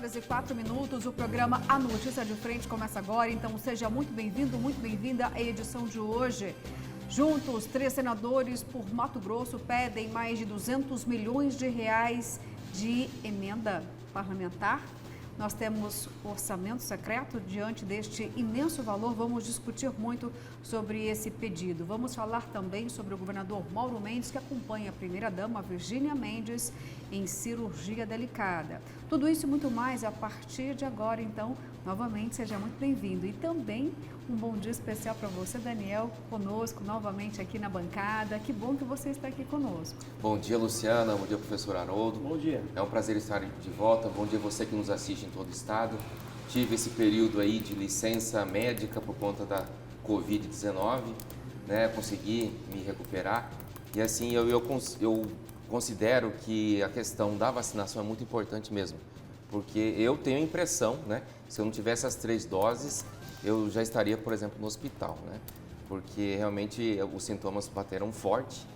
horas e 4 minutos. O programa A Notícia de Frente começa agora, então seja muito bem-vindo, muito bem-vinda à edição de hoje. Juntos, 3 senadores por Mato Grosso pedem mais de 200 milhões de reais de emenda parlamentar. Nós temos orçamento secreto. Diante deste imenso valor, vamos discutir muito sobre esse pedido. Vamos falar também sobre o governador Mauro Mendes, que acompanha a primeira-dama Virgínia Mendes em cirurgia delicada. Tudo isso e muito mais a partir de agora, então, novamente, seja muito bem-vindo. E também um bom dia especial para você, Daniel, conosco novamente aqui na bancada. Que bom que você está aqui conosco. Bom dia, Luciana. Bom dia, professor Haroldo. Bom dia. É um prazer estar de volta. Bom dia você que nos assiste em todo o estado. Tive esse período aí de licença médica por conta da Covid-19, né? Consegui me recuperar. E assim, eu considero que a questão da vacinação é muito importante mesmo. Porque eu tenho a impressão, né? Se eu não tivesse as 3 doses, eu já estaria, por exemplo, no hospital, né? Porque realmente os sintomas bateram forte,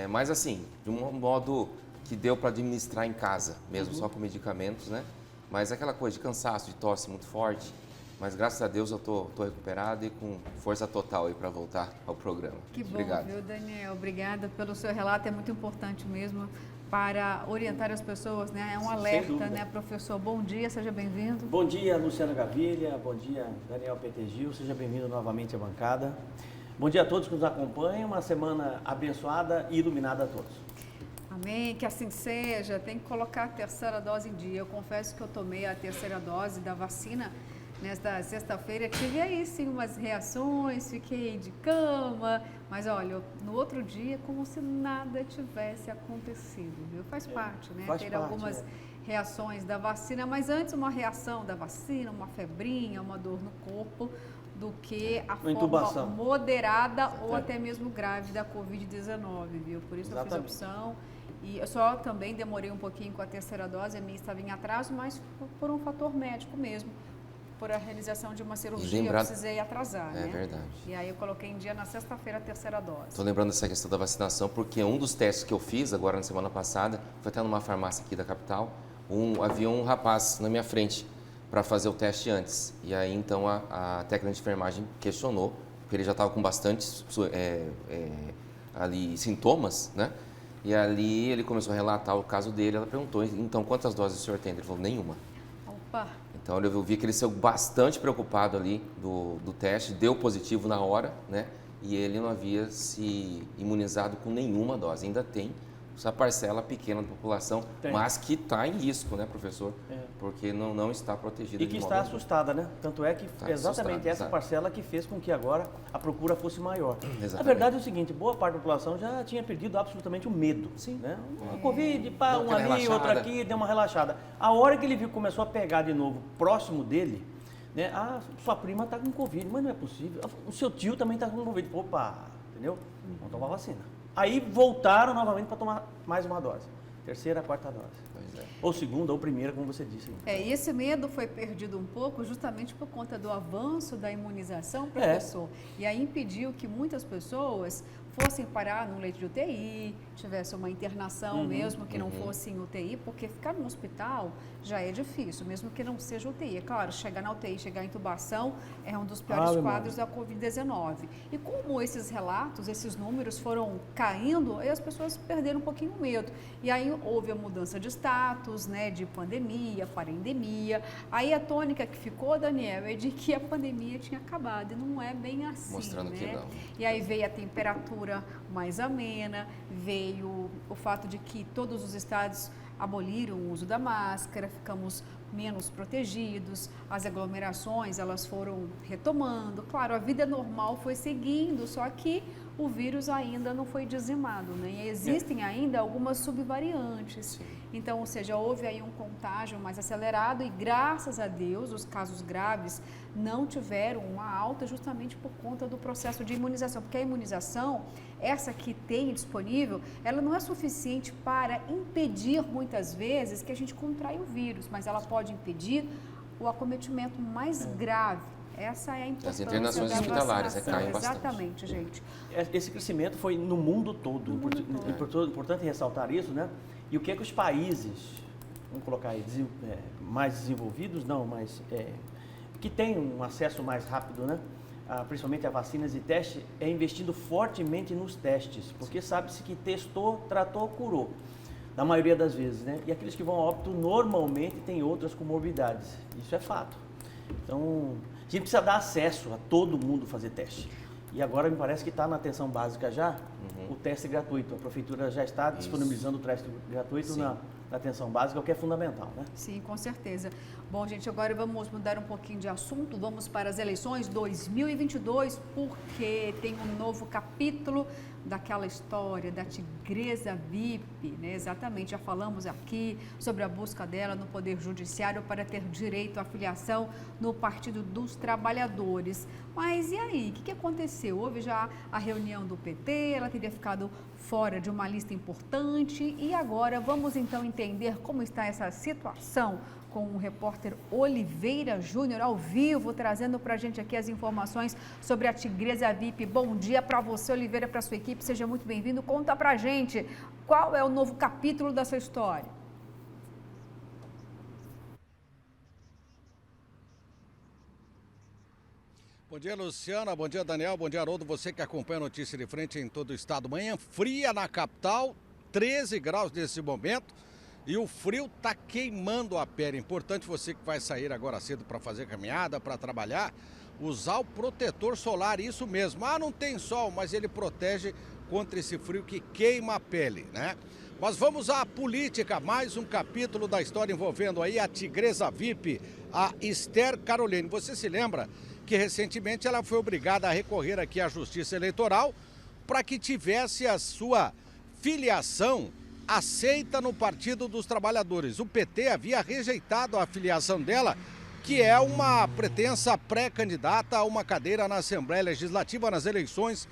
mas assim, de um modo que deu para administrar em casa, mesmo só com medicamentos, né? Mas aquela coisa de cansaço, de tosse muito forte, mas graças a Deus eu tô recuperado e com força total aí para voltar ao programa. Que bom, Obrigado. Viu, Daniel? Obrigada pelo seu relato, é muito importante mesmo para orientar as pessoas, né? É um alerta, né, professor? Bom dia, seja bem-vindo. Bom dia, Luciana Gavilha. Bom dia, Daniel Petegil. Seja bem-vindo novamente à bancada. Bom dia a todos que nos acompanham. Uma semana abençoada e iluminada a todos. Amém, que assim seja. Tem que colocar a terceira dose em dia. Eu confesso que eu tomei a terceira dose da vacina nesta sexta-feira. Tive aí sim umas reações, fiquei de cama, mas olha, no outro dia como se nada tivesse acontecido, viu? Faz parte, né? Faz ter parte, algumas reações da vacina, mas antes uma reação da vacina, uma febrinha, uma dor no corpo, do que a forma intubação moderada ou até mesmo grave da Covid-19, viu? Por isso eu fiz a opção. E eu só também demorei um pouquinho com a terceira dose, a minha estava em atraso, mas por um fator médico mesmo. Por a realização de uma cirurgia, eu precisei atrasar, né? É verdade. E aí eu coloquei em dia na sexta-feira a terceira dose. Estou lembrando dessa questão da vacinação, porque um dos testes que eu fiz agora na semana passada, foi até numa farmácia aqui da capital, havia um rapaz na minha frente para fazer o teste antes. E aí então a técnica de enfermagem questionou, porque ele já estava com bastante ali sintomas, né? E ali ele começou a relatar o caso dele, ela perguntou, então quantas doses o senhor tem? Ele falou, nenhuma. Opa! Então eu vi que ele saiu bastante preocupado ali do teste, deu positivo na hora, né? E ele não havia se imunizado com nenhuma dose. Ainda tem essa parcela pequena da população, mas que está em risco, né, professor? Porque não está protegida. E que está assustada, né? Tanto é que exatamente essa parcela que fez com que agora a procura fosse maior. Exatamente. A verdade é o seguinte, boa parte da população já tinha perdido absolutamente o medo. Sim. Né? A Covid, pá, um ali, relaxada. outro aqui, deu uma relaxada. A hora que ele viu, começou a pegar de novo próximo dele, né? Ah, sua prima está com Covid, mas não é possível. O seu tio também está com Covid. Opa, entendeu? Vamos tomar vacina. Aí voltaram novamente para tomar mais uma dose. Terceira, quarta dose. Pois é. Ou segunda, ou primeira, como você disse. E esse medo foi perdido um pouco justamente por conta do avanço da imunização, professor. E aí impediu que muitas pessoas fossem parar num leito de UTI, tivesse uma internação mesmo que não fosse em UTI, porque ficar no hospital já é difícil, mesmo que não seja UTI. É claro, chegar na UTI, chegar em intubação é um dos piores quadros da Covid-19. E como esses relatos, esses números foram caindo, aí as pessoas perderam um pouquinho o medo. E aí houve a mudança de status, né, de pandemia para endemia. Aí a tônica que ficou, Daniel, é de que a pandemia tinha acabado, e não é bem assim, mostrando que não. E aí veio a temperatura mais amena, veio o fato de que todos os estados aboliram o uso da máscara, ficamos menos protegidos, as aglomerações elas foram retomando, claro, a vida normal foi seguindo, só que o vírus ainda não foi dizimado, né? E existem ainda algumas subvariantes. Sim. Então, ou seja, houve aí um contágio mais acelerado e, graças a Deus, os casos graves não tiveram uma alta justamente por conta do processo de imunização, porque a imunização, essa que tem disponível, ela não é suficiente para impedir, muitas vezes, que a gente contraia o vírus, mas ela pode impedir o acometimento mais grave. Essa é a importância As internações hospitalares caem bastante. Exatamente, gente. Esse crescimento foi no mundo todo. Importante ressaltar isso, né? E o que é que os países vamos colocar aí, mais desenvolvidos, não, mas que tem um acesso mais rápido, né? Principalmente a vacinas e testes, é investindo fortemente nos testes, porque sabe-se que testou, tratou, curou, na maioria das vezes, né? E aqueles que vão a óbito normalmente têm outras comorbidades, isso é fato. Então, a gente precisa dar acesso a todo mundo fazer teste. E agora me parece que está na atenção básica já, o teste gratuito. A prefeitura já está disponibilizando o teste gratuito na atenção básica, o que é fundamental, né? Sim, com certeza. Bom, gente, agora vamos mudar um pouquinho de assunto. Vamos para as eleições 2022, porque tem um novo capítulo daquela história da Tigresa VIP, né? Exatamente, já falamos aqui sobre a busca dela no Poder Judiciário para ter direito à filiação no Partido dos Trabalhadores. Mas e aí, o que aconteceu? Houve já a reunião do PT, ela teria ficado fora de uma lista importante e agora vamos então entender como está essa situação com o repórter Oliveira Júnior ao vivo, trazendo para a gente aqui as informações sobre a Tigresa VIP. Bom dia para você, Oliveira, para a sua equipe, seja muito bem-vindo. Conta para a gente qual é o novo capítulo dessa história. Bom dia, Luciana. Bom dia, Daniel. Bom dia, Haroldo. Você que acompanha a Notícia de Frente em todo o estado. Manhã fria na capital, 13 graus nesse momento. E o frio está queimando a pele. Importante você que vai sair agora cedo para fazer caminhada, para trabalhar, usar o protetor solar, isso mesmo. Não tem sol, mas ele protege contra esse frio que queima a pele, né? Mas vamos à política, mais um capítulo da história envolvendo aí a Tigresa VIP, a Esther Caroline. Você se lembra que recentemente ela foi obrigada a recorrer aqui à Justiça Eleitoral para que tivesse a sua filiação aceita no Partido dos Trabalhadores. O PT havia rejeitado a filiação dela, que é uma pretensa pré-candidata a uma cadeira na Assembleia Legislativa nas eleições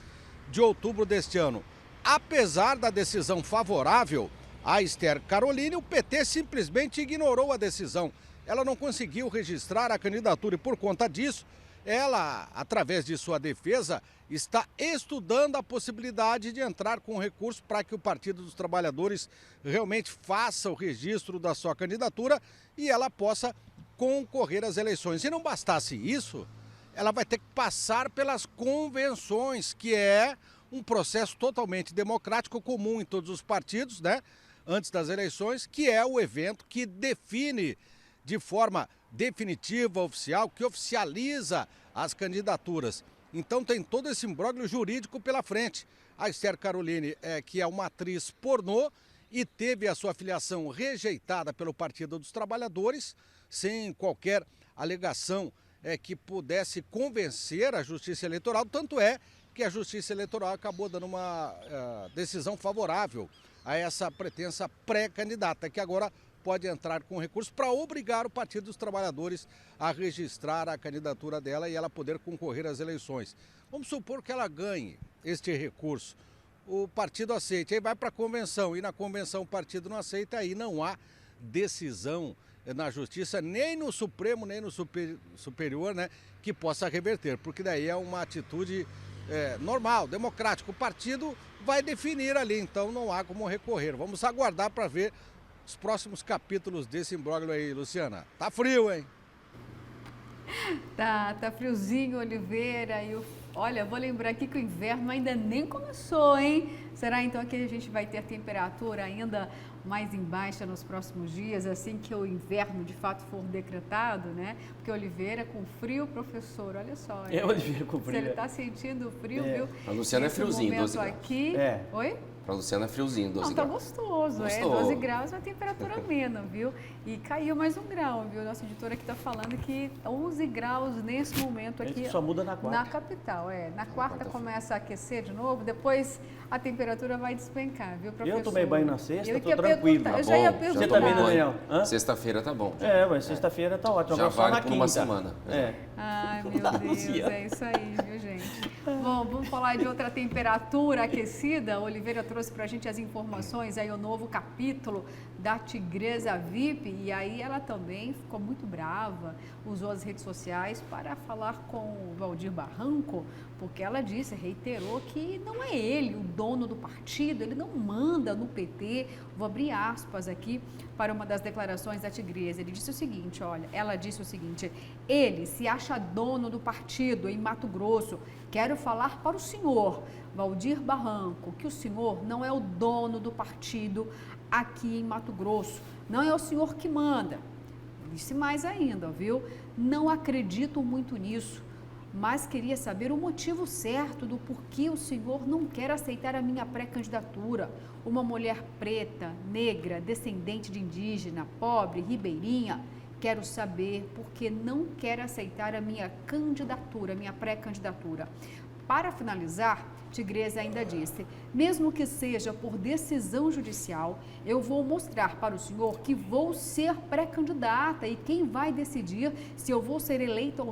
de outubro deste ano. Apesar da decisão favorável a Esther Caroline, o PT simplesmente ignorou a decisão. Ela não conseguiu registrar a candidatura e, por conta disso, ela, através de sua defesa, está estudando a possibilidade de entrar com recurso para que o Partido dos Trabalhadores realmente faça o registro da sua candidatura e ela possa concorrer às eleições. Se não bastasse isso, ela vai ter que passar pelas convenções, que é um processo totalmente democrático, comum em todos os partidos, né? Antes das eleições, que é o evento que define de forma definitiva, oficial, que oficializa as candidaturas. Então tem todo esse imbróglio jurídico pela frente. A Esther Caroline, que é uma atriz pornô e teve a sua filiação rejeitada pelo Partido dos Trabalhadores, sem qualquer alegação que pudesse convencer a Justiça Eleitoral. Tanto é que a Justiça Eleitoral acabou dando uma decisão favorável a essa pretensa pré-candidata, que agora pode entrar com recurso para obrigar o Partido dos Trabalhadores a registrar a candidatura dela e ela poder concorrer às eleições. Vamos supor que ela ganhe este recurso, o partido aceite, aí vai para a convenção e na convenção o partido não aceita, aí não há decisão na Justiça, nem no Supremo, nem no Superior, né, que possa reverter, porque daí é uma atitude normal, democrática. O partido vai definir ali, então não há como recorrer. Vamos aguardar para ver os próximos capítulos desse imbróglio aí, Luciana. Tá frio, hein? Tá friozinho, Oliveira. Olha, vou lembrar aqui que o inverno ainda nem começou, hein? Será então que a gente vai ter temperatura ainda mais em baixa nos próximos dias, assim que o inverno de fato for decretado, né? Porque Oliveira com frio, professor, olha só. Oliveira com frio. Se ele tá sentindo frio, viu? A Luciana é friozinho, 12 graus. Aqui. Oi? Para a Luciana é friozinho, 12 graus. Não, tá gostoso, 12 graus é uma temperatura amena, viu? E caiu mais 1 grau, viu? Nossa editora aqui está falando que 11 graus nesse momento aqui. Só muda na quarta. Na capital, Na quarta começa a aquecer de novo, depois a temperatura vai despencar, viu, professor? Eu tomei banho na sexta, estou tranquilo. Eu já ia perguntar. Você também, Daniel? Sexta-feira tá bom. Mas sexta-feira tá ótimo. Já agora vale só na por quinta. uma semana. Ai, meu Deus, é isso aí, viu, gente? Bom, vamos falar de outra temperatura aquecida. A Oliveira trouxe trouxe para a gente as informações, aí o novo capítulo da Tigresa VIP, e aí ela também ficou muito brava, usou as redes sociais para falar com o Valdir Barranco, porque ela disse, reiterou que não é ele o dono do partido, ele não manda no PT. Vou abrir aspas aqui para uma das declarações da Tigresa. Ele disse o seguinte, olha, ela disse o seguinte: ele se acha dono do partido em Mato Grosso. Quero falar para o senhor Valdir Barranco que o senhor não é o dono do partido aqui em Mato Grosso. Não é o senhor que manda. Disse mais ainda, viu? Não acredito muito nisso, mas queria saber o motivo certo do porquê o senhor não quer aceitar a minha pré-candidatura. Uma mulher preta, negra, descendente de indígena, pobre, ribeirinha. Quero saber por que não quer aceitar a minha candidatura, a minha pré-candidatura. Para finalizar, Tigresa ainda disse, mesmo que seja por decisão judicial, eu vou mostrar para o senhor que vou ser pré-candidata e quem vai decidir se eu vou ser eleita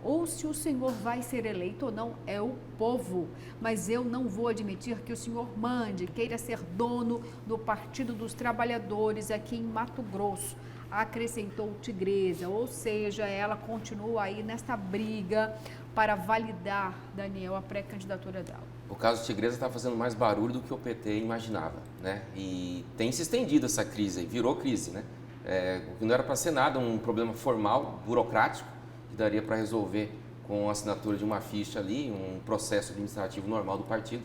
ou se o senhor vai ser eleito ou não é o povo. Mas eu não vou admitir que o senhor mande, queira ser dono do Partido dos Trabalhadores aqui em Mato Grosso, acrescentou Tigresa, ou seja, ela continua aí nessa briga para validar, Daniel, a pré-candidatura dela. O caso Tigresa está fazendo mais barulho do que o PT imaginava, né? E tem se estendido essa crise, virou crise, né? O que não era para ser nada, um problema formal, burocrático, que daria para resolver com a assinatura de uma ficha ali, um processo administrativo normal do partido,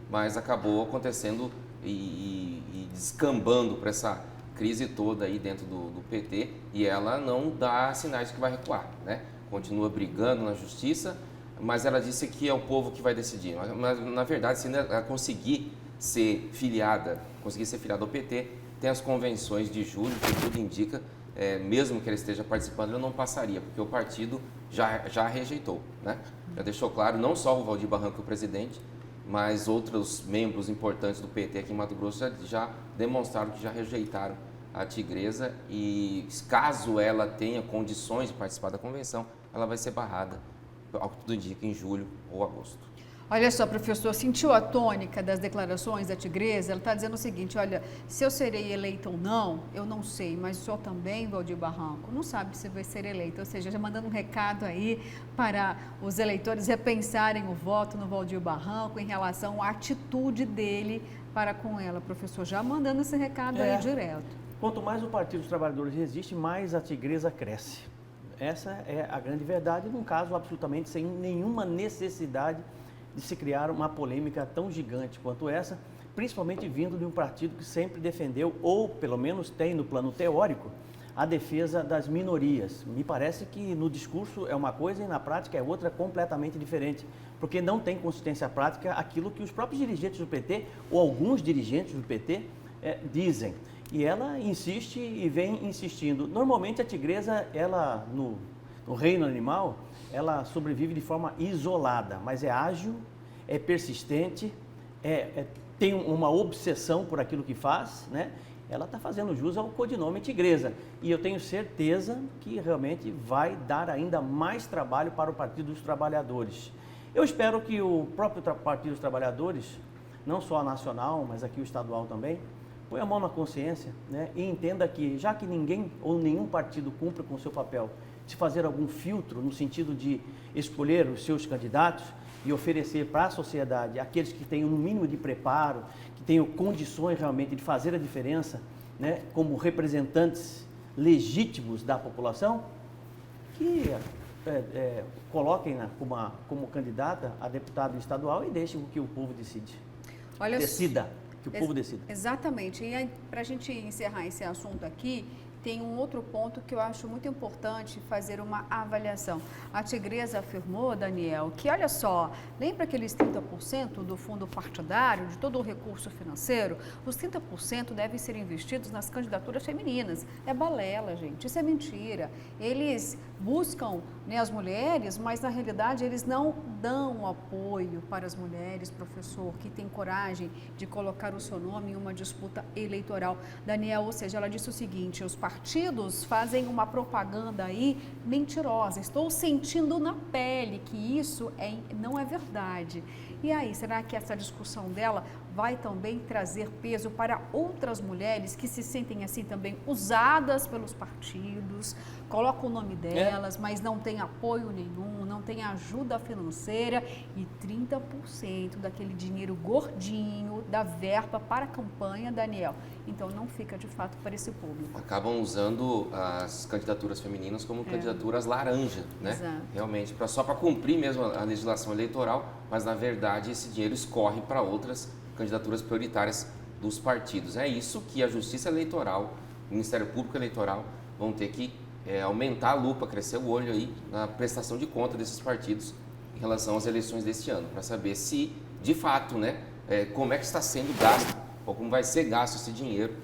mas acabou acontecendo e descambando para essa crise toda aí dentro do PT, e ela não dá sinais de que vai recuar, né? Continua brigando na justiça, mas ela disse que é o povo que vai decidir. Mas na verdade, se ela conseguir ser filiada ao PT, tem as convenções de julho, que tudo indica, mesmo que ela esteja participando, ela não passaria, porque o partido já rejeitou, né? Já deixou claro, não só o Valdir Barranco, o presidente, mas outros membros importantes do PT aqui em Mato Grosso já demonstraram que já rejeitaram a Tigresa, e caso ela tenha condições de participar da convenção, ela vai ser barrada, ao que tudo indica, em julho ou agosto. Olha só, professor, sentiu a tônica das declarações da Tigresa? Ela está dizendo o seguinte, olha, se eu serei eleita ou não, eu não sei, mas o senhor também, Valdir Barranco, não sabe se vai ser eleito, ou seja, já mandando um recado aí para os eleitores repensarem o voto no Valdir Barranco em relação à atitude dele para com ela, professor, já mandando esse recado aí direto. Quanto mais o Partido dos Trabalhadores resiste, mais a Tigresa cresce. Essa é a grande verdade, num caso absolutamente sem nenhuma necessidade de se criar uma polêmica tão gigante quanto essa, principalmente vindo de um partido que sempre defendeu, ou pelo menos tem no plano teórico, a defesa das minorias. Me parece que no discurso é uma coisa e na prática é outra completamente diferente, porque não tem consistência prática aquilo que os próprios dirigentes do PT, ou alguns dirigentes do PT, dizem. E ela insiste e vem insistindo. Normalmente a Tigresa, ela no reino animal, ela sobrevive de forma isolada, mas é ágil, é persistente, tem uma obsessão por aquilo que faz, né? Ela está fazendo jus ao codinome Tigresa. E eu tenho certeza que realmente vai dar ainda mais trabalho para o Partido dos Trabalhadores. Eu espero que o próprio Partido dos Trabalhadores, não só a nacional, mas aqui o estadual também, põe a mão na consciência, né, e entenda que, já que ninguém ou nenhum partido cumpre com o seu papel de fazer algum filtro no sentido de escolher os seus candidatos e oferecer para a sociedade aqueles que tenham um mínimo de preparo, que tenham condições realmente de fazer a diferença, né, como representantes legítimos da população, que coloquem-na como candidata a deputado estadual e deixem que o povo decida. Que o povo decida. Exatamente. E para a gente encerrar esse assunto aqui, tem um outro ponto que eu acho muito importante fazer uma avaliação. A Tigresa afirmou, Daniel, que olha só, lembra aqueles 30% do fundo partidário, de todo o recurso financeiro? Os 30% devem ser investidos nas candidaturas femininas. É balela, gente, isso é mentira. Eles buscam, né, as mulheres, mas na realidade eles não dão apoio para as mulheres, professor, que tem coragem de colocar o seu nome em uma disputa eleitoral. Daniel, ou seja, ela disse o seguinte, os partidos fazem uma propaganda aí mentirosa. Estou sentindo na pele que isso não é verdade. E aí, será que essa discussão dela vai também trazer peso para outras mulheres que se sentem assim também usadas pelos partidos, colocam o nome delas, mas não tem apoio nenhum, não tem ajuda financeira e 30% daquele dinheiro gordinho da verba para a campanha, Daniel. Então não fica de fato para esse público. Acabam usando as candidaturas femininas como candidaturas laranja, né? Exato. Realmente, só para cumprir mesmo a legislação eleitoral, mas na verdade esse dinheiro escorre para outras candidaturas prioritárias dos partidos. É isso que a Justiça Eleitoral, o Ministério Público Eleitoral vão ter que aumentar a lupa, crescer o olho aí na prestação de conta desses partidos em relação às eleições deste ano, para saber se, de fato, né, como é que está sendo gasto, ou como vai ser gasto esse dinheiro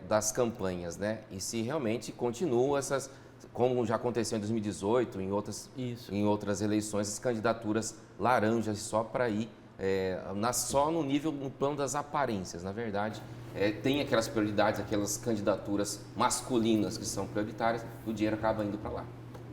das campanhas, né? E se realmente continua essas, como já aconteceu em 2018, em outras eleições, as candidaturas laranjas só para ir só no plano das aparências. Na verdade, tem aquelas prioridades, aquelas candidaturas masculinas que são prioritárias, e o dinheiro acaba indo para lá.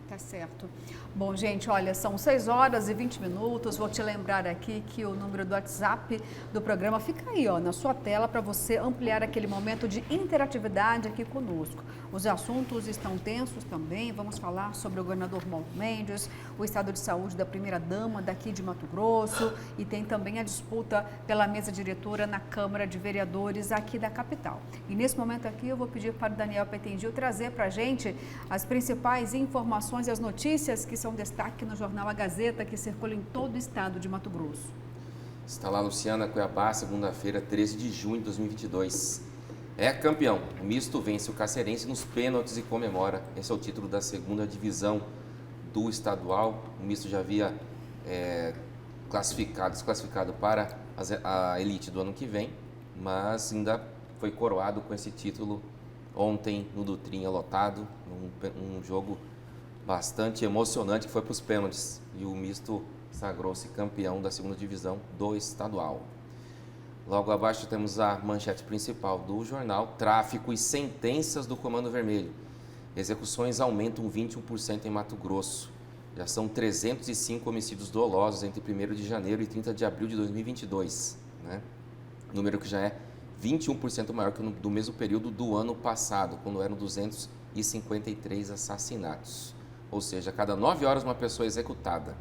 Tá certo. Bom, gente, olha, são 6 horas e 20 minutos. Vou te lembrar aqui que o número do WhatsApp do programa fica aí, ó, na sua tela, para você ampliar aquele momento de interatividade aqui conosco. Os assuntos estão tensos também. Vamos falar sobre o governador Mauro Mendes, o estado de saúde da primeira-dama daqui de Mato Grosso e tem também a disputa pela mesa diretora na Câmara de Vereadores aqui da capital. E nesse momento aqui eu vou pedir para o Daniel Petengil trazer para a gente as principais informações e as notícias que são destaque no jornal A Gazeta, que circula em todo o estado de Mato Grosso. Está lá, Luciana, Cuiabá, segunda-feira, 13 de junho de 2022. É campeão. O misto vence o Cacerense nos pênaltis e comemora. Esse é o título da segunda divisão do estadual. O misto já havia desclassificado para a elite do ano que vem, mas ainda foi coroado com esse título ontem no Dutrinha lotado, um jogo bastante emocionante que foi para os pênaltis. E o misto sagrou-se campeão da segunda divisão do estadual. Logo abaixo temos a manchete principal do jornal: tráfico e sentenças do Comando Vermelho. Execuções aumentam 21% em Mato Grosso. Já são 305 homicídios dolosos entre 1º de janeiro e 30 de abril de 2022. Né? Número que já é 21% maior que do mesmo período do ano passado, quando eram 253 assassinatos. Ou seja, a cada 9 horas uma pessoa é executada.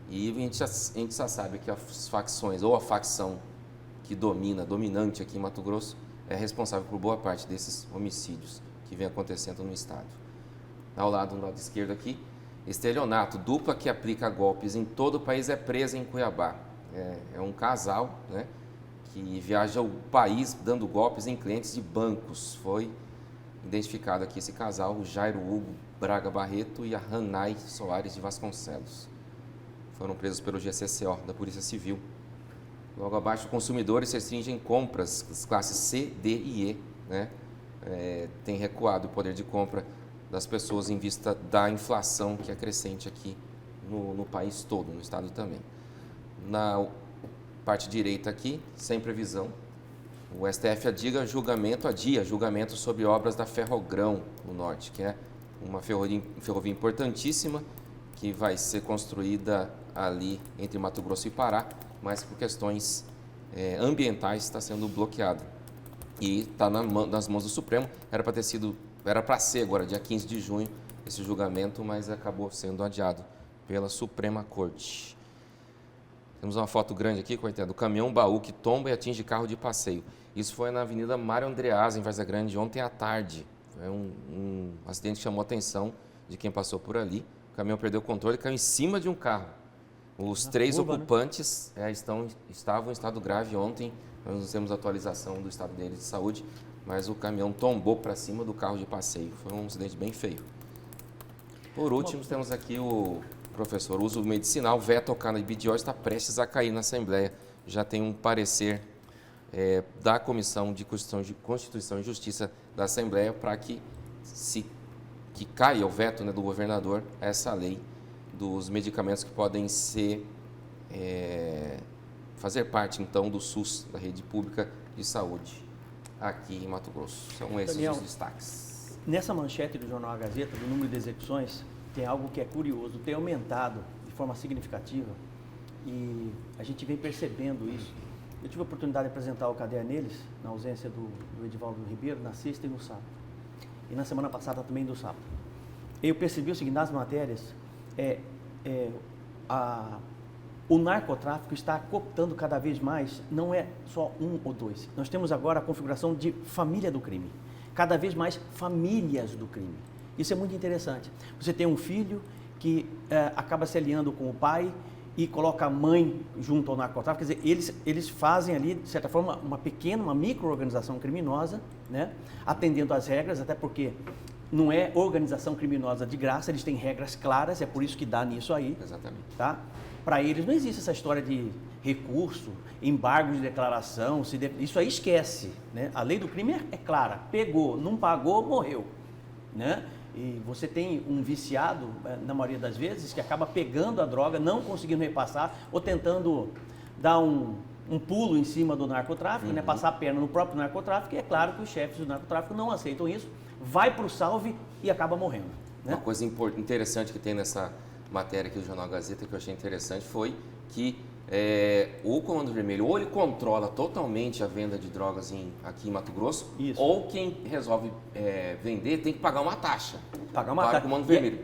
E a gente já sabe que as facções, ou a facção que dominante aqui em Mato Grosso, é responsável por boa parte desses homicídios que vem acontecendo no estado. Ao lado esquerdo aqui, estelionato, dupla que aplica golpes em todo o país é presa em Cuiabá. É um casal, né, que viaja o país dando golpes em clientes de bancos. Foi identificado aqui esse casal, o Jairo Hugo Braga Barreto e a Hanai Soares de Vasconcelos. Foram presos pelo GCCO, da Polícia Civil. Logo abaixo, consumidores restringem compras das classes C, D e E. Né? Tem recuado o poder de compra das pessoas em vista da inflação que é crescente aqui no país todo, no estado também. Na parte direita aqui, sem previsão, o STF adia julgamento sobre obras da Ferrogrão no norte, que é uma ferrovia importantíssima que vai ser construída ali entre Mato Grosso e Pará, mas por questões ambientais está sendo bloqueado. E está nas mãos do Supremo. Era para ser agora, dia 15 de junho, esse julgamento, mas acabou sendo adiado pela Suprema Corte. Temos uma foto grande aqui, coitado, do caminhão baú que tomba e atinge carro de passeio. Isso foi na Avenida Mário Andreasa, em Várzea Grande, ontem à tarde. Foi um acidente que chamou a atenção de quem passou por ali. O caminhão perdeu o controle e caiu em cima de um carro. Os 3 ocupantes estavam em estado grave ontem. Nós não temos atualização do estado deles de saúde, mas o caminhão tombou para cima do carro de passeio. Foi um acidente bem feio. Por último, temos aqui o professor. O uso medicinal, veto ao canabidiol, está prestes a cair na Assembleia. Já tem um parecer da Comissão de Constituição e Justiça da Assembleia para que caia o veto, né, do governador a essa lei dos medicamentos que podem fazer parte, então, do SUS, da rede pública de saúde aqui em Mato Grosso. São esses os destaques. Nessa manchete do jornal A Gazeta, do número de execuções, tem algo que é curioso, tem aumentado de forma significativa e a gente vem percebendo isso Eu tive a oportunidade de apresentar o Caderno neles, na ausência do Edivaldo Ribeiro, na sexta e no sábado. E na semana passada também do sábado. Eu percebi o seguinte, nas matérias, o narcotráfico está cooptando cada vez mais, não é só um ou dois. Nós temos agora a configuração de família do crime. Cada vez mais famílias do crime. Isso é muito interessante. Você tem um filho que acaba se aliando com o pai e coloca a mãe junto ao narcotráfico. Quer dizer, eles fazem ali, de certa forma, uma micro-organização criminosa, né? Atendendo às regras, até porque não é organização criminosa de graça, eles têm regras claras, é por isso que dá nisso aí. Exatamente. Tá? Para eles não existe essa história de recurso, embargo de declaração, isso aí esquece, né? A lei do crime é clara, pegou, não pagou, morreu, né? E você tem um viciado, na maioria das vezes, que acaba pegando a droga, não conseguindo repassar, ou tentando dar um pulo em cima do narcotráfico, né? Passar a perna no próprio narcotráfico, e é claro que os chefes do narcotráfico não aceitam isso, vai para o salve e acaba morrendo, né? Uma coisa interessante que tem nessa matéria aqui do Jornal Gazeta, que eu achei interessante, foi que o Comando Vermelho, ou ele controla totalmente a venda de drogas aqui em Mato Grosso, isso, ou quem resolve vender tem que pagar uma taxa. Pagar uma taxa. Para o Comando Vermelho.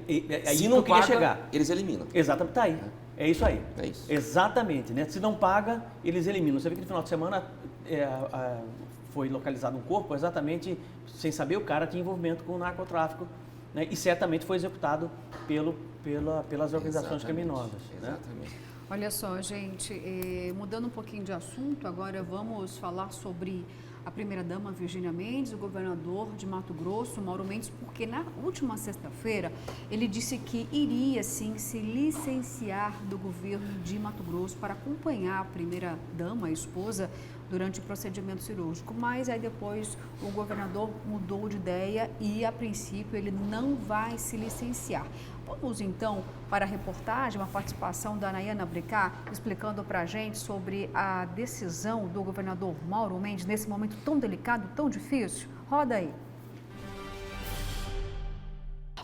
Se não paga, eles eliminam. Exatamente, tá aí. É isso aí. É isso. Exatamente, né? Se não paga, eles eliminam. Você vê que no final de semana foi localizado um corpo, exatamente sem saber, o cara tinha envolvimento com o narcotráfico, né? E certamente foi executado pelas organizações criminosas. Exatamente. Né? Olha só, gente, mudando um pouquinho de assunto, agora vamos falar sobre a primeira-dama Virgínia Mendes, o governador de Mato Grosso, Mauro Mendes, porque na última sexta-feira ele disse que iria sim se licenciar do governo de Mato Grosso para acompanhar a primeira-dama, a esposa, durante o procedimento cirúrgico, mas aí depois o governador mudou de ideia e a princípio ele não vai se licenciar. Vamos então para a reportagem, uma participação da Nayana Bricá, explicando para a gente sobre a decisão do governador Mauro Mendes nesse momento tão delicado, tão difícil. Roda aí.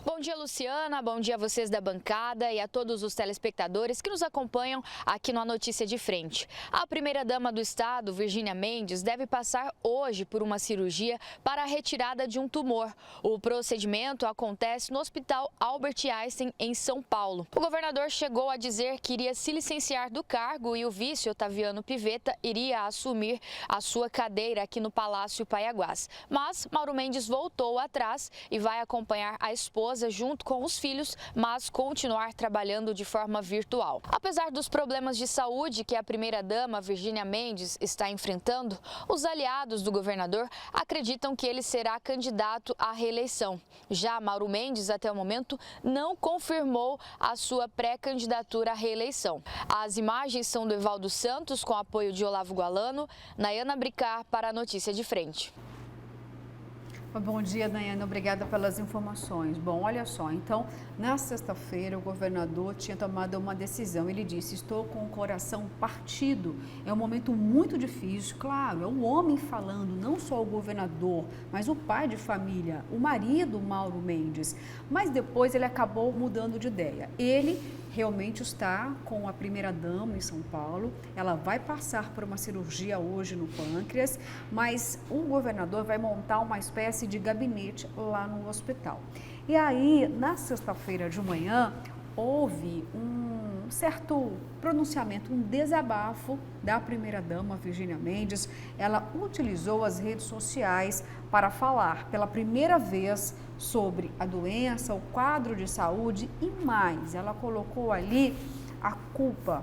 Bom dia, Luciana. Bom dia a vocês da bancada e a todos os telespectadores que nos acompanham aqui no A Notícia de Frente. A primeira-dama do estado, Virgínia Mendes, deve passar hoje por uma cirurgia para a retirada de um tumor. O procedimento acontece no Hospital Albert Einstein, em São Paulo. O governador chegou a dizer que iria se licenciar do cargo e o vice, Otaviano Pivetta, iria assumir a sua cadeira aqui no Palácio Paiaguás. Mas Mauro Mendes voltou atrás e vai acompanhar a esposa junto com os filhos, mas continuar trabalhando de forma virtual. Apesar dos problemas de saúde que a primeira-dama Virgínia Mendes está enfrentando, os aliados do governador acreditam que ele será candidato à reeleição. Já Mauro Mendes, até o momento, não confirmou a sua pré-candidatura à reeleição. As imagens são do Evaldo Santos, com apoio de Olavo Gualano, Nayana Bricá para a Notícia de Frente. Bom dia, Daiane. Obrigada pelas informações. Bom, olha só, então, na sexta-feira o governador tinha tomado uma decisão. Ele disse, estou com o coração partido. É um momento muito difícil, claro, é um homem falando, não só o governador, mas o pai de família, o marido Mauro Mendes. Mas depois ele acabou mudando de ideia. Ele realmente está com a primeira-dama em São Paulo. Ela vai passar por uma cirurgia hoje no pâncreas, mas o governador vai montar uma espécie de gabinete lá no hospital. E aí, na sexta-feira de manhã, houve um certo pronunciamento, um desabafo da primeira-dama Virgínia Mendes. Ela utilizou as redes sociais para falar pela primeira vez sobre a doença, o quadro de saúde e mais. Ela colocou ali a culpa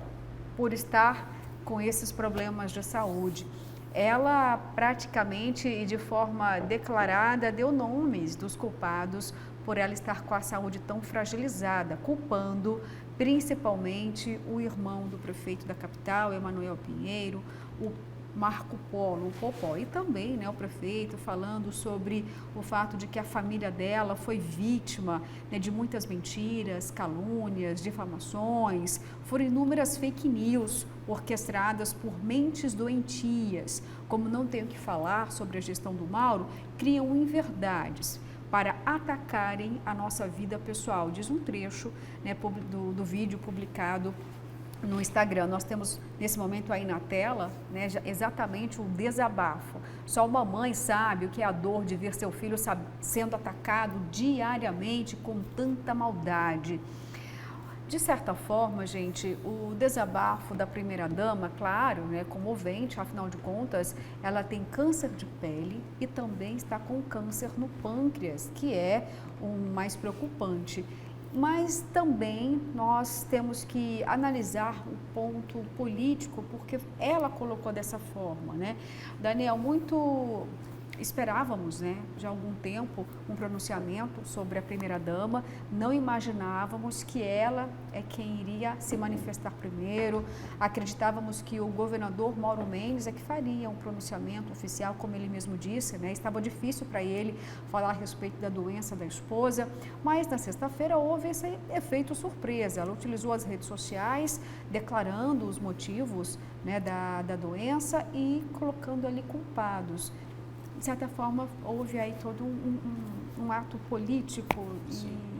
por estar com esses problemas de saúde. Ela praticamente e de forma declarada deu nomes dos culpados por ela estar com a saúde tão fragilizada, culpando principalmente o irmão do prefeito da capital, Emanuel Pinheiro, o Marco Polo, o Popó, e também o prefeito falando sobre o fato de que a família dela foi vítima de muitas mentiras, calúnias, difamações, foram inúmeras fake news orquestradas por mentes doentias. Como não tenho que falar sobre a gestão do Mauro, criam inverdades para atacarem a nossa vida pessoal, diz um trecho do vídeo publicado no Instagram. Nós temos nesse momento aí na tela, né, exatamente o desabafo. Só uma mãe sabe o que é a dor de ver seu filho sendo atacado diariamente com tanta maldade. De certa forma, gente, o desabafo da primeira-dama, claro, né, comovente, afinal de contas, ela tem câncer de pele e também está com câncer no pâncreas, que é o mais preocupante. Mas também nós temos que analisar o ponto político, porque ela colocou dessa forma, né? Daniel, muito esperávamos, né, já há algum tempo, um pronunciamento sobre a primeira-dama. Não imaginávamos que ela é quem iria se manifestar primeiro. Acreditávamos que o governador Mauro Mendes é que faria um pronunciamento oficial, como ele mesmo disse, né? Estava difícil para ele falar a respeito da doença da esposa, mas na sexta-feira houve esse efeito surpresa. Ela utilizou as redes sociais, declarando os motivos, né, da doença e colocando ali culpados. De certa forma, houve aí todo um ato político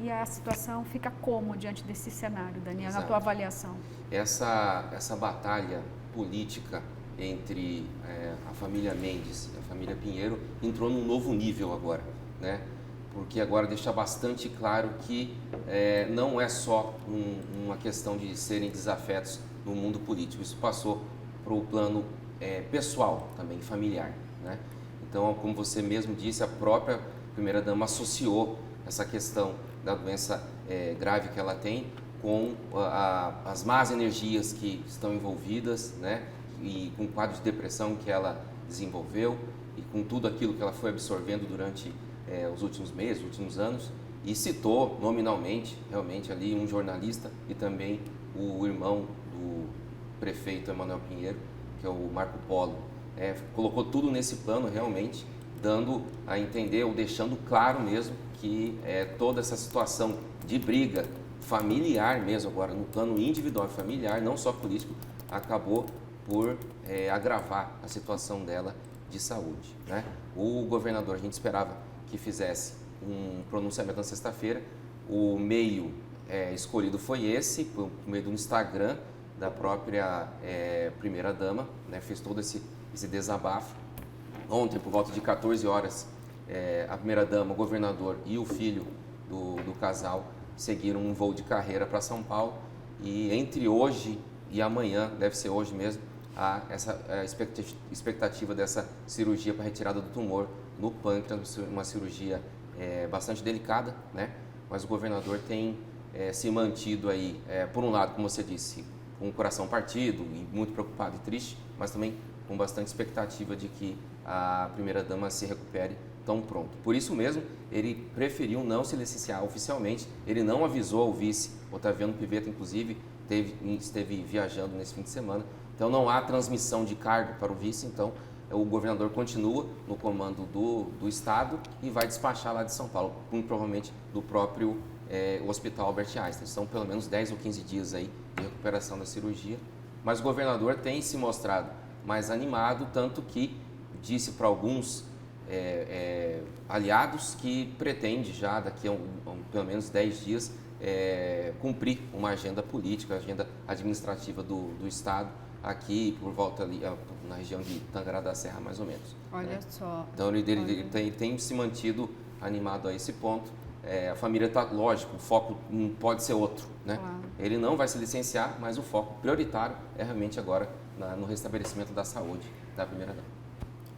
e a situação fica como diante desse cenário, Daniel, Exato. na tua avaliação? Essa batalha política entre a família Mendes e a família Pinheiro entrou num novo nível agora, né? Porque agora deixa bastante claro que não é só uma questão de serem desafetos no mundo político, isso passou para o plano pessoal também, familiar, né? Então, como você mesmo disse, a própria primeira-dama associou essa questão da doença grave que ela tem com as más energias que estão envolvidas, né? E com o quadro de depressão que ela desenvolveu e com tudo aquilo que ela foi absorvendo durante os últimos meses, os últimos anos, e citou nominalmente, realmente ali, um jornalista e também o irmão do prefeito Emanuel Pinheiro, que é o Marco Polo. Colocou tudo nesse plano realmente, dando a entender ou deixando claro mesmo que toda essa situação de briga familiar mesmo, agora no plano individual e familiar, não só político, acabou por agravar a situação dela de saúde, né? O governador, a gente esperava que fizesse um pronunciamento na sexta-feira, o meio escolhido foi esse, por meio do Instagram da própria primeira-dama, né? Fez todo esse desabafo. Ontem, por volta de 14 horas, a primeira-dama, o governador e o filho do casal seguiram um voo de carreira para São Paulo e entre hoje e amanhã, deve ser hoje mesmo, há essa expectativa dessa cirurgia para retirada do tumor no pâncreas, uma cirurgia bastante delicada, né? Mas o governador tem se mantido aí, por um lado, como você disse, com o coração partido e muito preocupado e triste, mas também com bastante expectativa de que a primeira-dama se recupere tão pronto. Por isso mesmo, ele preferiu não se licenciar oficialmente, ele não avisou ao vice, Otaviano Pivetta, inclusive, esteve viajando nesse fim de semana, então não há transmissão de cargo para o vice, então o governador continua no comando do estado e vai despachar lá de São Paulo, muito provavelmente do próprio Hospital Albert Einstein. São pelo menos 10 ou 15 dias aí de recuperação da cirurgia, mas o governador tem se mostrado mais animado, tanto que disse para alguns aliados que pretende já daqui a pelo menos 10 dias cumprir uma agenda política, agenda administrativa do Estado, aqui por volta ali, na região de Tangará da Serra, mais ou menos. Olha só. Então ele tem se mantido animado a esse ponto. A família está, lógico, o foco não pode ser outro, né? Claro. Ele não vai se licenciar, mas o foco prioritário é realmente agora no restabelecimento da saúde da primeira-dama.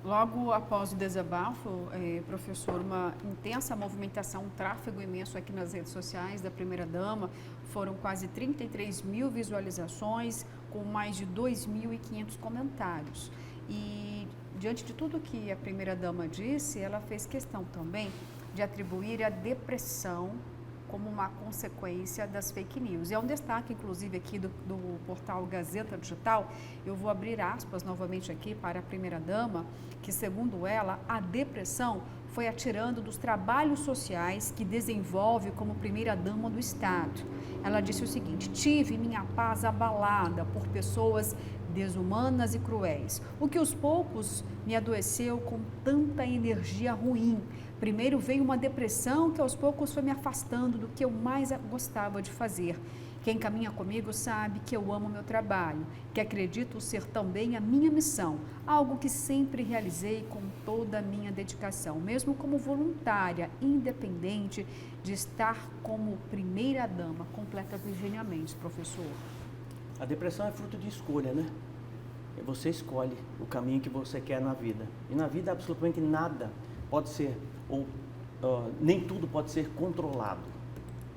Logo após o desabafo, professor, uma intensa movimentação, um tráfego imenso aqui nas redes sociais da primeira-dama. Foram quase 33 mil visualizações, com mais de 2.500 comentários. E, diante de tudo que a primeira-dama disse, ela fez questão também de atribuir a depressão como uma consequência das fake news. É um destaque, inclusive, aqui do portal Gazeta Digital. Eu vou abrir aspas novamente aqui para a primeira-dama, que, segundo ela, a depressão foi atirando dos trabalhos sociais que desenvolve como primeira-dama do Estado. Ela disse o seguinte: tive minha paz abalada por pessoas desumanas e cruéis. O que aos poucos me adoeceu com tanta energia ruim. Primeiro veio uma depressão que aos poucos foi me afastando do que eu mais gostava de fazer. Quem caminha comigo sabe que eu amo meu trabalho, que acredito ser também a minha missão, algo que sempre realizei com toda a minha dedicação, mesmo como voluntária, independente de estar como primeira-dama, completa Virgínia Mendes, professor. A depressão é fruto de escolha, né? Você escolhe o caminho que você quer na vida. E na vida absolutamente nada pode ser, ou nem tudo pode ser controlado,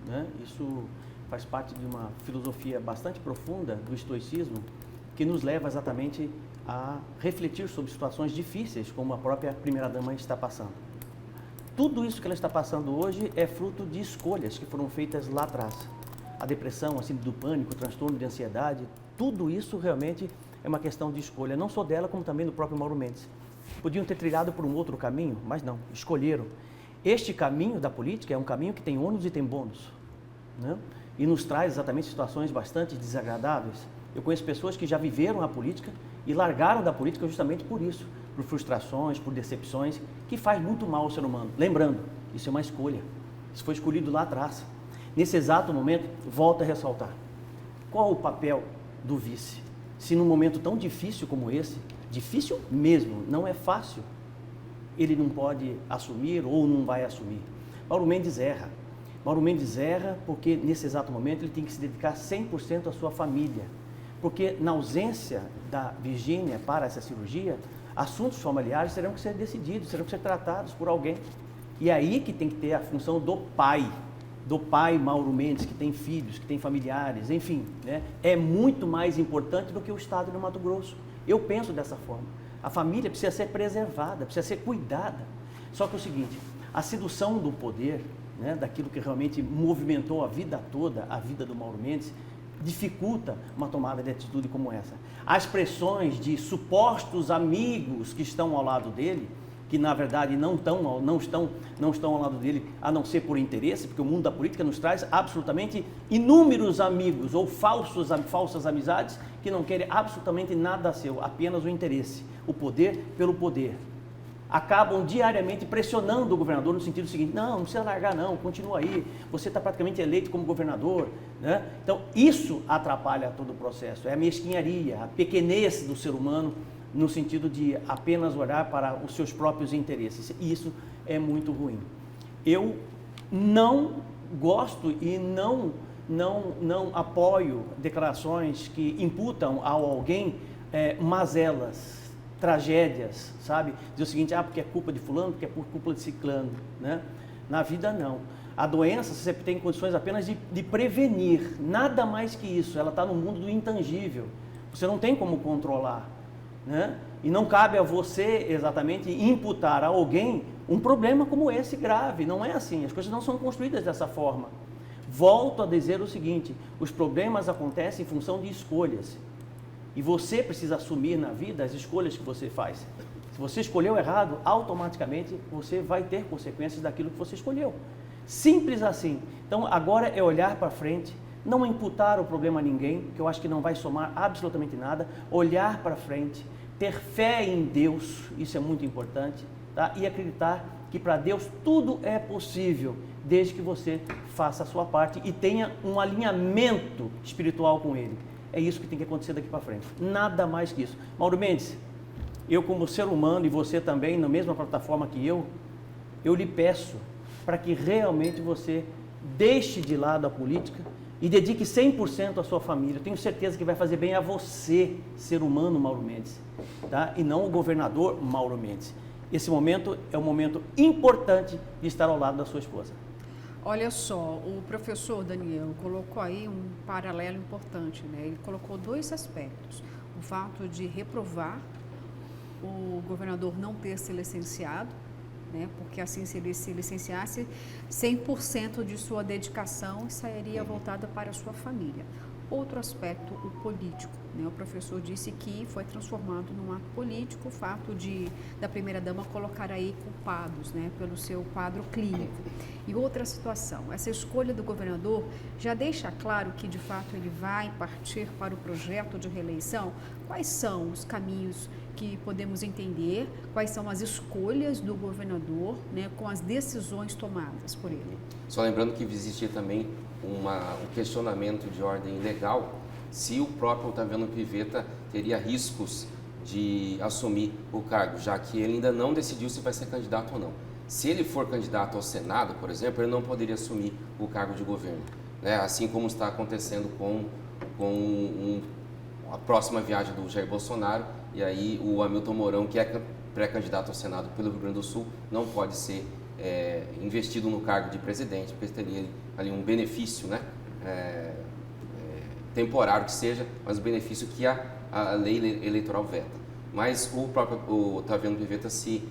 né? Isso faz parte de uma filosofia bastante profunda do estoicismo, que nos leva exatamente a refletir sobre situações difíceis, como a própria primeira-dama está passando. Tudo isso que ela está passando hoje é fruto de escolhas que foram feitas lá atrás. A depressão, a síndrome do pânico, o transtorno de ansiedade, tudo isso realmente é uma questão de escolha, não só dela, como também do próprio Mauro Mendes. Podiam ter trilhado por um outro caminho, mas não, escolheram. Este caminho da política é um caminho que tem ônus e tem bônus, né? E nos traz exatamente situações bastante desagradáveis. Eu conheço pessoas que já viveram a política e largaram da política justamente por isso, por frustrações, por decepções, que faz muito mal ao ser humano. Lembrando, isso é uma escolha, isso foi escolhido lá atrás. Nesse exato momento, volto a ressaltar, qual o papel do vice? Se num momento tão difícil como esse, difícil mesmo, não é fácil, ele não pode assumir ou não vai assumir. Mauro Mendes erra. Mauro Mendes erra porque nesse exato momento ele tem que se dedicar 100% à sua família. Porque na ausência da Virgínia para essa cirurgia, assuntos familiares terão que ser decididos, terão que ser tratados por alguém. E é aí que tem que ter a função do pai Mauro Mendes, que tem filhos, que tem familiares, enfim, né? É muito mais importante do que o Estado do Mato Grosso. Eu penso dessa forma. A família precisa ser preservada, precisa ser cuidada. Só que é o seguinte, a sedução do poder, né, daquilo que realmente movimentou a vida toda, a vida do Mauro Mendes, dificulta uma tomada de atitude como essa. As pressões de supostos amigos que estão ao lado dele, que na verdade não estão ao lado dele a não ser por interesse, porque o mundo da política nos traz absolutamente inúmeros amigos ou falsas amizades que não querem absolutamente nada seu, apenas o interesse, o poder pelo poder. Acabam diariamente pressionando o governador no sentido seguinte, não precisa largar não, continua aí, você está praticamente eleito como governador, né? Então isso atrapalha todo o processo, é a mesquinharia, a pequenez do ser humano, no sentido de apenas olhar para os seus próprios interesses, e isso é muito ruim. Eu não gosto e não apoio declarações que imputam a alguém mazelas, tragédias, sabe? Dizer o seguinte, porque é culpa de fulano, porque é por culpa de ciclano, né? Na vida não. A doença você tem condições apenas de prevenir, nada mais que isso, ela está no mundo do intangível, você não tem como controlar, né? E não cabe a você exatamente imputar a alguém um problema como esse grave, não é assim, as coisas não são construídas dessa forma. Volto a dizer o seguinte, os problemas acontecem em função de escolhas. E você precisa assumir na vida as escolhas que você faz. Se você escolheu errado, automaticamente você vai ter consequências daquilo que você escolheu. Simples assim. Então agora é olhar para frente, não imputar o problema a ninguém, que eu acho que não vai somar absolutamente nada, olhar para frente, ter fé em Deus, isso é muito importante, tá? E acreditar que para Deus tudo é possível, desde que você faça a sua parte e tenha um alinhamento espiritual com Ele. É isso que tem que acontecer daqui para frente, nada mais que isso. Mauro Mendes, eu como ser humano e você também, na mesma plataforma que eu lhe peço para que realmente você deixe de lado a política e dedique 100% à sua família. Eu tenho certeza que vai fazer bem a você, ser humano Mauro Mendes, tá? E não o governador Mauro Mendes. Esse momento é um momento importante de estar ao lado da sua esposa. Olha só, o professor Daniel colocou aí um paralelo importante, né? Ele colocou dois aspectos. O fato de reprovar o governador não ter se licenciado, né? Porque assim, se ele se licenciasse, 100% de sua dedicação sairia voltada para a sua família. outro aspecto, o político. O professor disse que foi transformado num ato político o fato da primeira-dama colocar aí culpados, pelo seu quadro clínico. E outra situação, essa escolha do governador já deixa claro que, de fato, ele vai partir para o projeto de reeleição? Quais são os caminhos que podemos entender, quais são as escolhas do governador, com as decisões tomadas por ele? Só lembrando que existia também um questionamento de ordem legal se o próprio Otaviano Pivetta teria riscos de assumir o cargo, já que ele ainda não decidiu se vai ser candidato ou não. Se ele for candidato ao Senado, por exemplo, ele não poderia assumir o cargo de governo, assim como está acontecendo com a próxima viagem do Jair Bolsonaro, e aí o Hamilton Mourão, que é pré-candidato ao Senado pelo Rio Grande do Sul, não pode ser investido no cargo de presidente, porque teria ali um benefício, temporário que seja, mas o benefício que a lei eleitoral veta. Mas o próprio Otaviano Pivetta se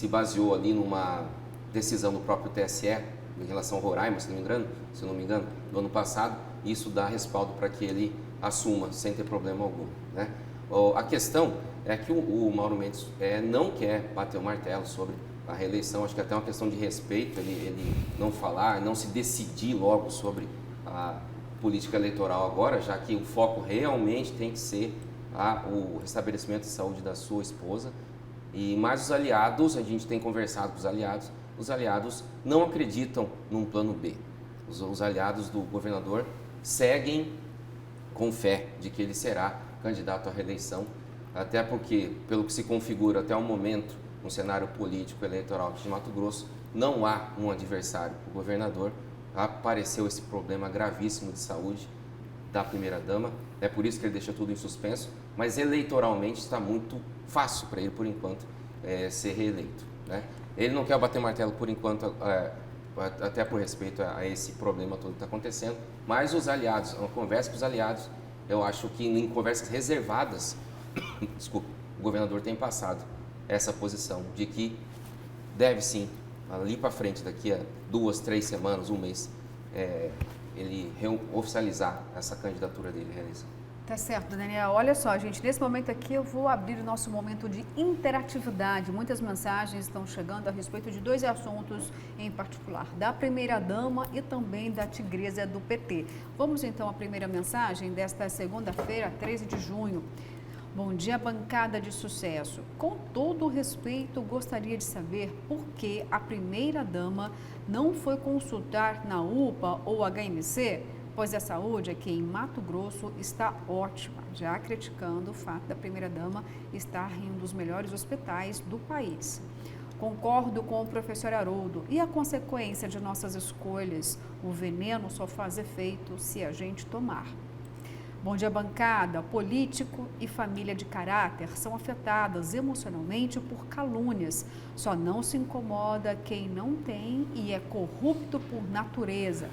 baseou ali numa decisão do próprio TSE em relação ao Roraima, se não me engano, no ano passado, e isso dá respaldo para que ele assuma sem ter problema algum. A questão é que o Mauro Mendes não quer bater o martelo sobre a reeleição, acho que é até uma questão de respeito ele não falar, não se decidir logo sobre a política eleitoral agora, já que o foco realmente tem que ser o restabelecimento de saúde da sua esposa. Mas os aliados, a gente tem conversado com os aliados não acreditam num plano B. Os aliados do governador seguem com fé de que ele será candidato à reeleição, até porque, pelo que se configura até o momento, no cenário político eleitoral de Mato Grosso, não há um adversário para o governador. Apareceu esse problema gravíssimo de saúde da primeira-dama, é por isso que ele deixa tudo em suspenso, mas eleitoralmente está muito fácil para ele, por enquanto, ser reeleito. Ele não quer bater martelo por enquanto, até por respeito a esse problema todo que está acontecendo, mas os aliados, uma conversa com os aliados, eu acho que em conversas reservadas, desculpa, o governador tem passado essa posição de que deve sim, ali para frente, daqui a 2, 3 semanas, um mês, ele oficializar essa candidatura dele à reeleição. Tá certo, Daniel. Olha só, gente, nesse momento aqui eu vou abrir o nosso momento de interatividade. Muitas mensagens estão chegando a respeito de 2 assuntos em particular, da primeira-dama e também da tigresa do PT. Vamos então à primeira mensagem desta segunda-feira, 13 de junho. Bom dia, bancada de sucesso. Com todo o respeito, gostaria de saber por que a primeira-dama não foi consultar na UPA ou HMC, pois a saúde aqui em Mato Grosso está ótima, já criticando o fato da primeira-dama estar em um dos melhores hospitais do país. Concordo com o professor Haroldo. E a consequência de nossas escolhas? O veneno só faz efeito se a gente tomar. Bom dia, bancada. Político e família de caráter são afetadas emocionalmente por calúnias. Só não se incomoda quem não tem e é corrupto por natureza.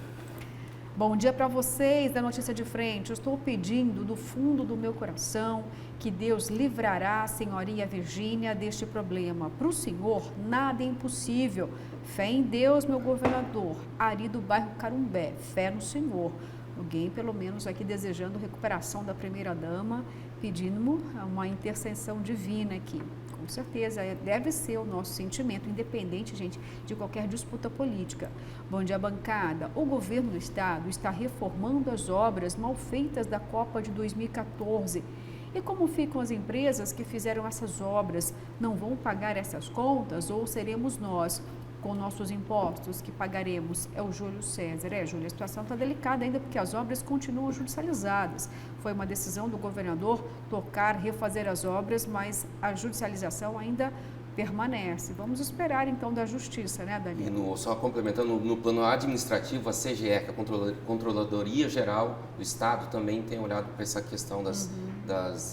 Bom dia para vocês da Notícia de Frente. Eu estou pedindo do fundo do meu coração que Deus livrará a senhorinha Virgínia deste problema. Para o senhor, nada é impossível. Fé em Deus, meu governador. Ari do bairro Carumbé. Fé no senhor. Alguém, pelo menos, aqui desejando recuperação da primeira-dama, pedindo uma intercessão divina aqui. Com certeza, deve ser o nosso sentimento, independente, gente, de qualquer disputa política. Bom dia, bancada. O governo do estado está reformando as obras mal feitas da Copa de 2014. E como ficam as empresas que fizeram essas obras? Não vão pagar essas contas ou seremos nós, com nossos impostos, que pagaremos? É o Júlio César. Júlio, a situação está delicada ainda porque as obras continuam judicializadas. Foi uma decisão do governador refazer as obras, mas a judicialização ainda permanece. Vamos esperar então da justiça, né, Daniel? Só complementando, no plano administrativo, a CGE, que é a Controladoria Geral do Estado, também tem olhado para essa questão das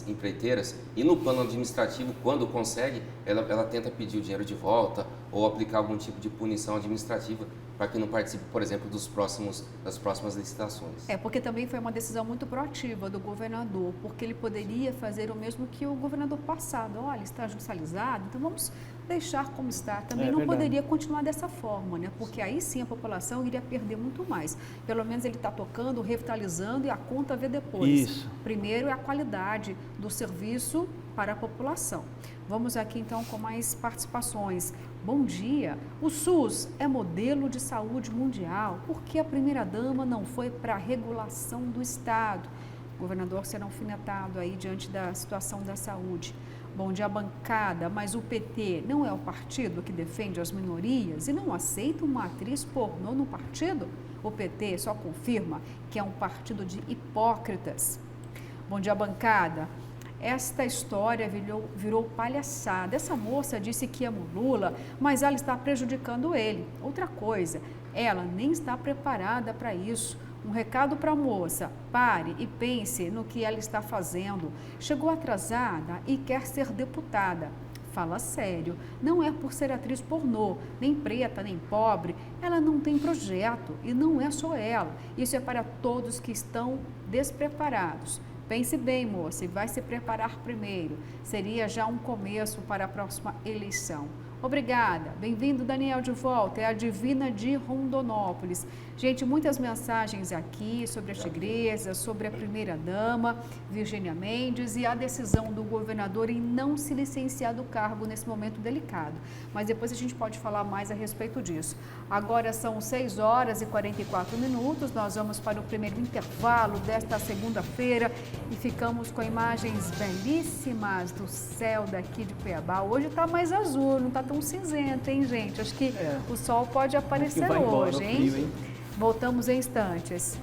empreiteiras, e no plano administrativo, quando consegue, ela tenta pedir o dinheiro de volta ou aplicar algum tipo de punição administrativa para que não participe, por exemplo, das próximas licitações. Porque também foi uma decisão muito proativa do governador, porque ele poderia fazer o mesmo que o governador passado. Olha, está judicializado, então vamos deixar como está. Também não poderia continuar dessa forma, né? Porque aí sim a população iria perder muito mais. Pelo menos ele está tocando, revitalizando e a conta vê depois. Isso. Primeiro é a qualidade do serviço para a população. Vamos aqui então com mais participações. Bom dia. O SUS é modelo de saúde mundial. Por que a primeira-dama não foi para a regulação do Estado? O governador será alfinetado aí diante da situação da saúde. Bom dia, bancada, mas o PT não é o partido que defende as minorias e não aceita uma atriz pornô no partido? O PT só confirma que é um partido de hipócritas. Bom dia, bancada. Esta história virou palhaçada. Essa moça disse que ama o Lula, mas ela está prejudicando ele. Outra coisa, ela nem está preparada para isso. Um recado para a moça, pare e pense no que ela está fazendo. Chegou atrasada e quer ser deputada. Fala sério, não é por ser atriz pornô, nem preta, nem pobre. Ela não tem projeto e não é só ela. Isso é para todos que estão despreparados. Pense bem, moça, e vai se preparar primeiro. Seria já um começo para a próxima eleição. Obrigada. Bem-vindo, Daniel, de volta. É a Divina de Rondonópolis. Gente, muitas mensagens aqui sobre a tigresa, sobre a primeira-dama, Virgínia Mendes, e a decisão do governador em não se licenciar do cargo nesse momento delicado. Mas depois a gente pode falar mais a respeito disso. Agora são 6 horas e 44 minutos. Nós vamos para o primeiro intervalo desta segunda-feira e ficamos com imagens belíssimas do céu daqui de Cuiabá. Hoje está mais azul, não está tão cinzento, hein, gente? Acho que o sol pode aparecer hoje, hein? Voltamos em instantes.